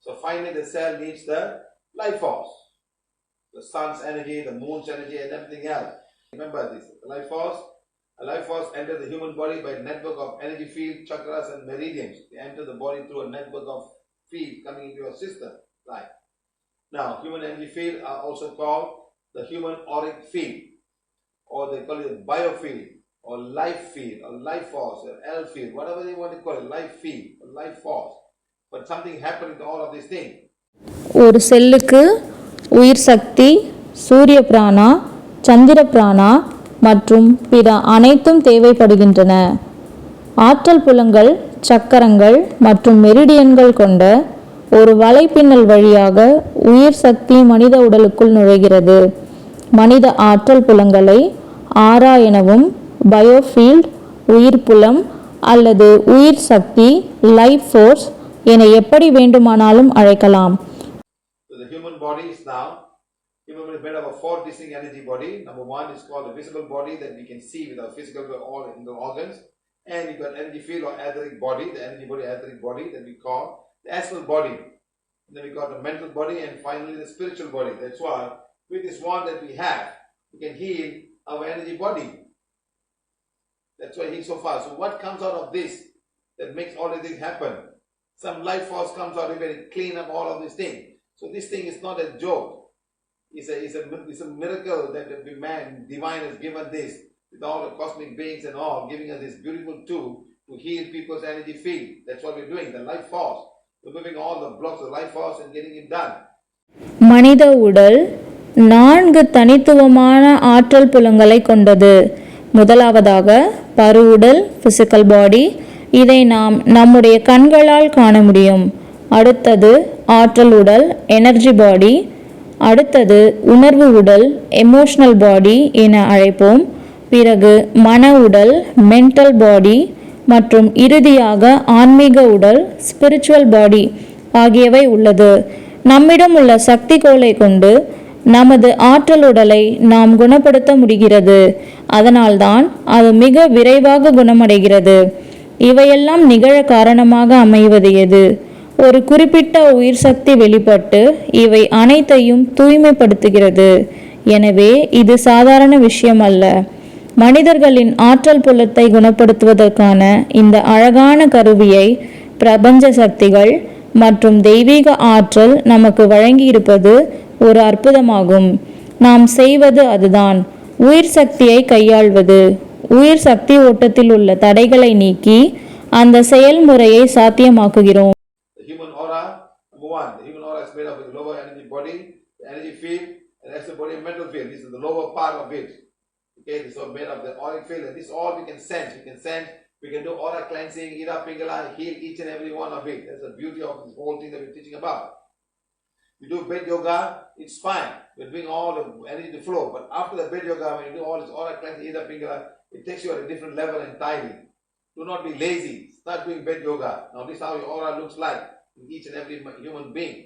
So finally the cell needs the life force. The sun's energy, the moon's energy and everything else. Remember this, the life force. A life force enters the human body by a network of energy field, chakras and meridians. They enter the body through a network of field coming into your system. Right. Now, human energy field are also called the human auric field, or they call it biofield, or life field, or life force, or L field, whatever they want to call it, life field, or life force. But something happened to all of these things. ஒரு செல்லுக்கு உயிர் சக்தி, சூரிய பிராணா, சந்திர பிராணா மற்றும் பிற அனைத்தும் தேவைப்படுகின்றன. ஆற்றல் புலங்கள், சக்கரங்கள் மற்றும் மெரிடியன்கள் கொண்ட ஒரு வலைப்பின்னல் வழியாக உயிர் சக்தி மனித உடலுக்குள் நுழைகிறது. மனித ஆற்றல் புலங்களை ஆரா எனவும், பயோஃபீல்ட் உயிர் புலம் அல்லது உயிர் சக்தி லைஃப் ஃபோர்ஸ் என எப்படி வேண்டுமானாலும் அழைக்கலாம். The human body is now, human body is made up of 4 distinct energy body. Number 1 is called the visible body that we can see with our physical all in the organs, and you got energy field or etheric body, the energy body, etheric body that we call the astral body. And then we got the mental body, and finally the spiritual body. That's why with this one that we have, we can heal our energy body. That's why he's so far. So what comes out of this that makes all of this happen? Some life force comes out and clean up all of these things. So this thing is not a joke. It's a miracle that the man divine has given this with all the cosmic beings and all, giving us this beautiful tool to heal people's energy field. That's what we're doing, the life force. We're moving all the blocks of life force and getting it done. மனித உடல் 4 தனித்துவமான ஆற்றல் புலங்களை கொண்டது. முதலாவதாக பருவுடல், physical body. இதை நாம் நம்முடைய கண்களால் காண முடியும். அடுத்தது ஆற்றல் உடல், எனர்ஜி பாடி. அடுத்தது உணர்வு உடல், எமோஷனல் பாடி என அழைப்போம். பிறகு மன உடல், மென்டல் பாடி மற்றும் இறுதியாக ஆன்மீக உடல், ஸ்பிரிச்சுவல் பாடி ஆகியவை உள்ளது. நம்மிடம் உள்ள சக்தி கோலை கொண்டு நமது ஆற்றல் உடலை நாம் குணப்படுத்த முடிகிறது. அதனால்தான் அது மிக விரைவாக குணமடைகிறது. இவையெல்லாம் நிகழ காரணமாக அமைவது எது? ஒரு குறிப்பிட்ட உயிர் சக்தி வெளிப்பட்டு இவை அனைத்தையும் தூய்மைப்படுத்துகிறது. எனவே இது சாதாரண விஷயம் அல்ல. மனிதர்களின் ஆற்றல் புலத்தை குணப்படுத்துவதற்கான இந்த அழகான கருவியை பிரபஞ்ச சக்திகள் மற்றும் தெய்வீக ஆற்றல் நமக்கு வழங்கியிருப்பது ஒரு அற்புதமாகும். நாம் செய்வது அதுதான், உயிர் சக்தியை கையாள்வது. உயிர் சக்தி ஓட்டத்தில் உள்ள தடைகளை நீக்கி அந்த செயல்முறையை சாத்தியமாக்குகிறோம். The human aura, number 1, the human aura is made up of the lower energy body, the energy field, and that's the body and mental field. This is the lower part of it. Okay, this is all made of the auric field, and this all we can sense. We can do aura cleansing, Ida Pingala, heal each and every one of it. That's the beauty of this whole thing that we're teaching about. You do bed yoga, it's fine. We're doing all the energy to flow. But after the bed yoga, when you do all this aura cleansing, Ida Pingala, it takes you at a different level entirely. Do not be lazy. Start doing bed yoga. Now this is how your aura looks like in each and every human being.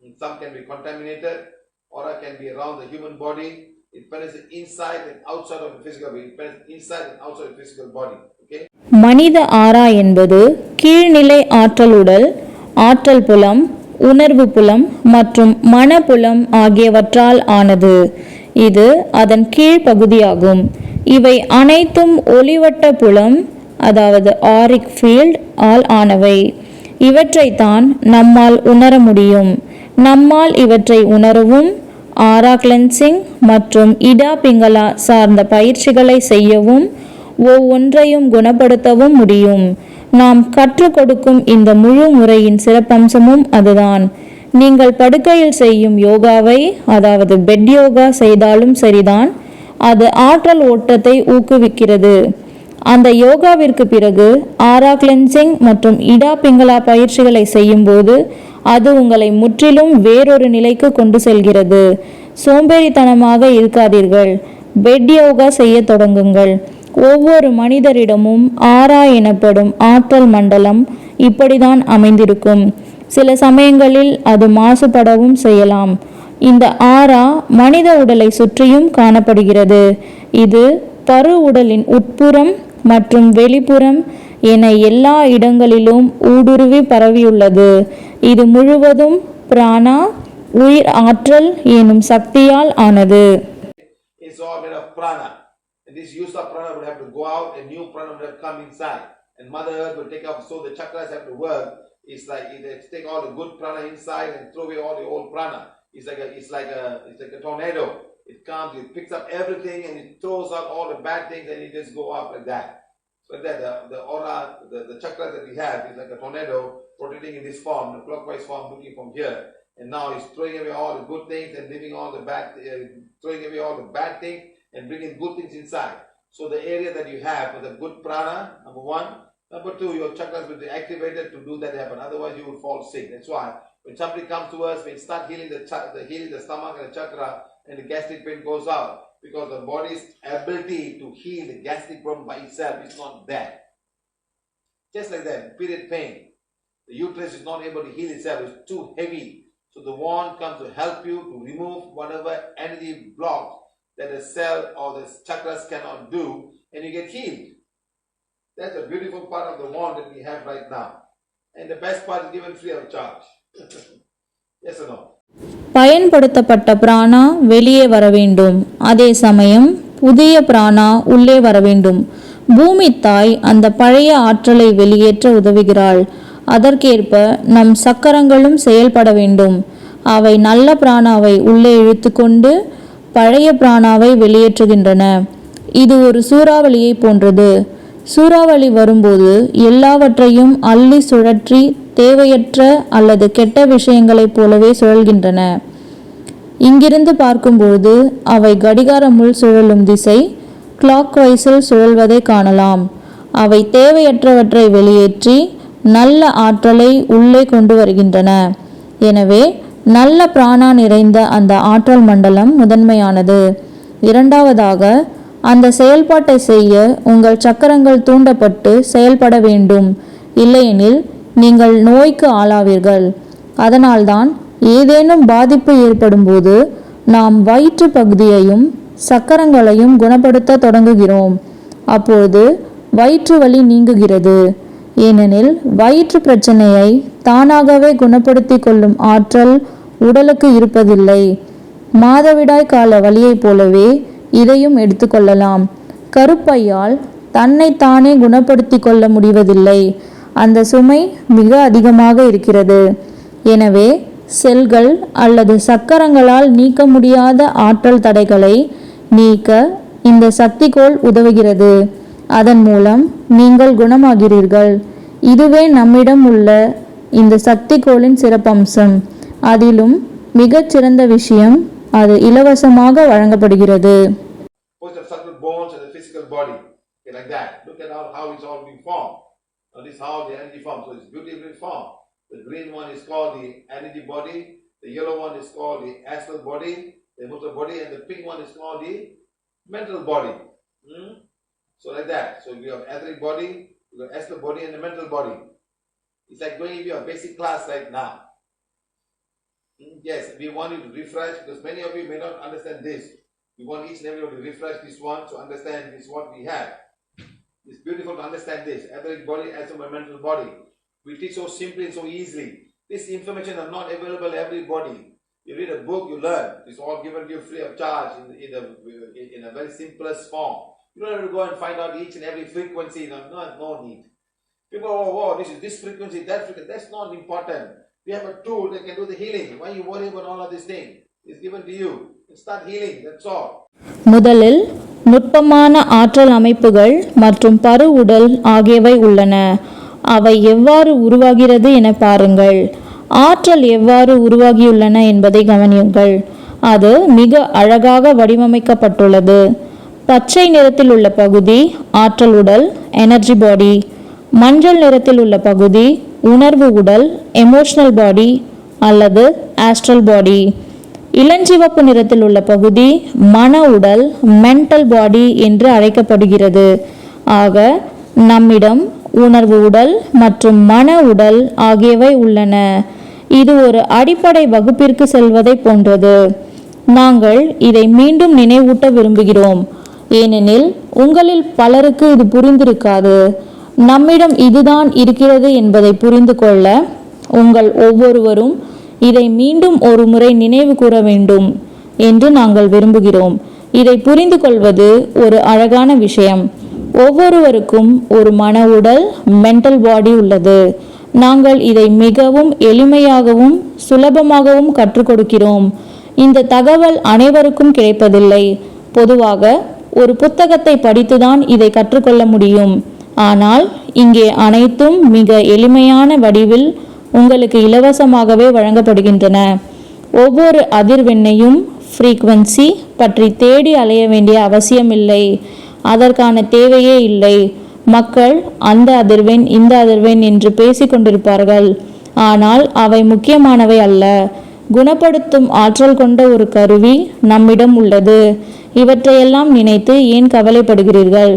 And some can be contaminated. Aura can be around the human body. It penetrates inside and outside of the physical body. It penetrates inside and outside of the physical body. Okay? மனித ஆரா என்பது கீழ்நிலை ஆற்றல் உடல், ஆற்றல் புலம், உணர்வு புலம் மற்றும் மனப்புலம் ஆகியவற்றால் ஆனது. இது அதன் கீழ் பகுதியாகும். இவை அனைத்தும் ஒளிவட்ட புலம், அதாவது ஆரிக் ஃபீல்ட் ஆல் ஆனவை. இவற்றைத்தான் நம்மால் உணர முடியும். நம்மால் இவற்றை உணரவும், ஆரா கிளென்சிங் மற்றும் இடா பிங்களா சார்ந்த பயிற்சிகளை செய்யவும், ஒவ்வொன்றையும் குணப்படுத்தவும் முடியும். நாம் கற்றுக் கொடுக்கும் இந்த முழு முறையின் சிறப்பம்சமும் அதுதான். நீங்கள் படுக்கையில் செய்யும் யோகாவை, அதாவது பெட் யோகா செய்தாலும் சரிதான், அது ஆற்றல் ஓட்டத்தை ஊக்குவிக்கிறது. அந்த யோகாவிற்கு பிறகு ஆரா கிளென்சிங் மற்றும் இடா பிங்களா பயிற்சிகளை செய்யும்போது அது உங்களை முற்றிலும் வேறொரு நிலைக்கு கொண்டு செல்கிறது. சோம்பேறித்தனமாக இருக்காதீர்கள். பெட் யோகா செய்ய தொடங்குங்கள். ஒவ்வொரு மனிதரிடமும் ஆரா எனப்படும் ஆற்றல் மண்டலம் இப்படிதான் அமைந்திருக்கும். சில சமயங்களில் அது மாசுபடவும் செய்யலாம். இந்த ஆரா மனித உடலை சுற்றியும் காணப்படுகிறது. இது பரு உடலின் உட்புறம் மற்றும் வெளிப்புறம் என எல்லா இடங்களிலும் ஊடுருவி பரவியுள்ளது. இது முழுவதும் பிராணா, உயிர் ஆற்றல் எனும் சக்தியால் ஆனது. It's all made of prana. And this use of prana would have to go out, and new prana would have come inside. And Mother Earth will take up, so the chakras have to work. It's like they take all the good prana inside and throw away all the old prana. It's like a tornado. It comes, it picks up everything and it throws out all the bad things, and it just go up like that. So that the aura, the chakra that we have is like a tornado rotating in this form, the clockwise form, looking from here. And now it's throwing away all the good things and leaving all the bad, throwing away all the bad things and bringing good things inside. So the area that you have with the good prana, number one. Number two, your chakras will be activated to do that happen. Otherwise, you will fall sick. That's why when somebody comes to us, we start healing healing the stomach and the chakra, and the gastric pain goes out, because the body's ability to heal the gastric problem by itself is not there. Just like that, period pain. The uterus is not able to heal itself; it's too heavy. So the wand comes to help you to remove whatever energy blocks that the cell or the chakras cannot do, and you get healed. That's a beautiful part of the wand that we have right now. And the best part is given free of charge. Yes or no? பயன்படுத்தப்பட்ட பிராணா வெளியே வர வேண்டும். அதே சமயம் புதிய பிராணா உள்ளே வர வேண்டும். பூமி தாய் அந்த பழைய ஆற்றலை வெளியேற்ற உதவுகிறாள். அதற்கேற்ப நம் சக்கரங்களும் செயல்பட வேண்டும். அவை நல்ல பிராணாவை உள்ளே இழுத்துக்கொண்டு பழைய பிராணாவை வெளியேற்றுகின்றன. இது ஒரு சூறாவளியை போன்றது. சூறாவளி வரும்போது எல்லாவற்றையும் அள்ளி சுழற்றி தேவையற்ற அல்லது கெட்ட விஷயங்களைப் போலவே சுழல்கின்றன. இங்கிருந்து பார்க்கும்போது அவை கடிகார முள் சுழலும் திசை கிளாக் வைஸில் சுழல்வதை காணலாம். அவை தேவையற்றவற்றை வெளியேற்றி நல்ல ஆற்றலை உள்ளே கொண்டு வருகின்றன. எனவே நல்ல பிராணா நிறைந்த அந்த ஆற்றல் மண்டலம் முதன்மையானது. இரண்டாவதாக, அந்த செயல்பாட்டை செய்ய உங்கள் சக்கரங்கள் தூண்டப்பட்டு செயல்பட வேண்டும். இல்லையெனில் நீங்கள் நோய்க்கு ஆளாவீர்கள். அதனால்தான் ஏதேனும் பாதிப்பு ஏற்படும் போது நாம் வயிற்று பகுதியையும் சக்கரங்களையும் குணப்படுத்த தொடங்குகிறோம். அப்பொழுது வயிற்று வலி நீங்குகிறது. ஏனெனில் வயிற்று பிரச்சனையை தானாகவே குணப்படுத்தி கொள்ளும் ஆற்றல் உடலுக்கு இருப்பதில்லை. மாதவிடாய் கால வலியைப் போலவே இதையும் எடுத்துக்கொள்ளலாம். கருப்பையால் தன்னைத்தானே குணப்படுத்தி கொள்ள முடிவதில்லை. அந்த சுமை மிக அதிகமாக இருக்கிறது. எனவே செல்கள் அல்லது சக்கரங்களால் நீக்க முடியாத ஆற்றல் தடைகளை நீக்க இந்த சக்திகோள் உதவுகிறது. அதன் மூலம் நீங்கள் குணமாகிறீர்கள். இதுவே நம்மிடம் உள்ள இந்த சக்திகோளின் சிறப்பம்சம். அதிலும் மிகச்சிறந்த விஷயம், அது இலவசமாக வழங்கப்படுகிறது. Bones and the physical body, okay, like that. Look at how it's all been formed. Now this is how the energy forms. So it's beautifully formed. The green one is called the energy body. The yellow one is called the astral body, the emotional body, and the pink one is called the mental body. So like that. So we have etheric body, we have astral body, and the mental body. It's like going into a basic class right now. Yes, we want you to refresh, because many of you may not understand this. We want each and everyone to refresh this one to understand this what we have. It's beautiful to understand this. Etheric body as a mental body. We teach so simply and so easily. This information is not available to everybody. You read a book, you learn. It's all given to you free of charge in a very simplest form. You don't have to go and find out each and every frequency. No need. People, this is this frequency, that frequency. That's not important. We have a tool that can do the healing. Why you worry about all of these things? It's given to you. Start healing. That's all. முதலில் நுட்பமான ஆற்றல் அமைப்புகள் மற்றும் பரு உடல் ஆகியவை உள்ளன. அவை எவ்வாறு உருவாகிறது என பாருங்கள். ஆற்றல் எவ்வாறு உருவாகியுள்ளன என்பதை கவனியுங்கள். அது மிக அழகாக வடிவமைக்கப்பட்டுள்ளது. பச்சை நிறத்தில் உள்ள பகுதி ஆற்றல் உடல், எனர்ஜி பாடி. மஞ்சள் நிறத்தில் உள்ள பகுதி உணர்வு உடல், எமோஷனல் பாடி அல்லது ஆஸ்ட்ரல் பாடி. இளஞ்சிவப்பு நிறத்தில் உள்ள பகுதி மன உடல், மென்டல் பாடி என்று அழைக்கப்படுகிறது. ஆக நம்மிடம் உணர்வு உடல் மற்றும் மன உடல் ஆகியவை உள்ளன. இது ஒரு அடிப்படை வகுப்பிற்கு செல்வதை போன்றது. நாங்கள் இதை மீண்டும் நினைவூட்ட விரும்புகிறோம், ஏனெனில் உங்களில் பலருக்கு இது புரிந்திருக்காது. நம்மிடம் இதுதான் இருக்கிறது என்பதை புரிந்து கொள்ள உங்கள் ஒவ்வொருவரும் இதை மீண்டும் ஒரு முறை நினைவு கூற வேண்டும் என்று நாங்கள் விரும்புகிறோம். இதை புரிந்து கொள்வது ஒரு அழகான விஷயம். ஒவ்வொருவருக்கும் ஒரு மன உடல் மென்டல் பாடி உள்ளது. நாங்கள் இதை மிகவும் எளிமையாகவும் சுலபமாகவும் கற்றுக் கொடுக்கிறோம். இந்த தகவல் அனைவருக்கும் கிடைப்பதில்லை. பொதுவாக ஒரு புத்தகத்தை படித்துதான் இதை கற்றுக்கொள்ள முடியும். ஆனால் இங்கே அனைத்தும் மிக எளிமையான வடிவில் உங்களுக்கு இலவசமாகவே வழங்கப்படுகின்றன. ஒவ்வொரு அதிர்வெண்ணையும் ஃப்ரீக்வன்சி பற்றி தேடி அலைய வேண்டிய அவசியமில்லை. அதற்கான தேவையே இல்லை. மக்கள் அந்த அதிர்வெண் இந்த அதிர்வெண் என்று பேசிக்கொண்டிருப்பார்கள். ஆனால் அவை முக்கியமானவை அல்ல. குணப்படுத்தும் ஆற்றல் கொண்ட ஒரு கருவி நம்மிடம் உள்ளது. இவற்றையெல்லாம் நினைத்து ஏன் கவலைப்படுகிறீர்கள்?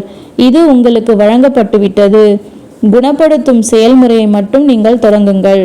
இது உங்களுக்கு வழங்கப்பட்டுவிட்டது. குணப்படுத்தும் செயல்முறையை மட்டும் நீங்கள் தொடங்குங்கள்.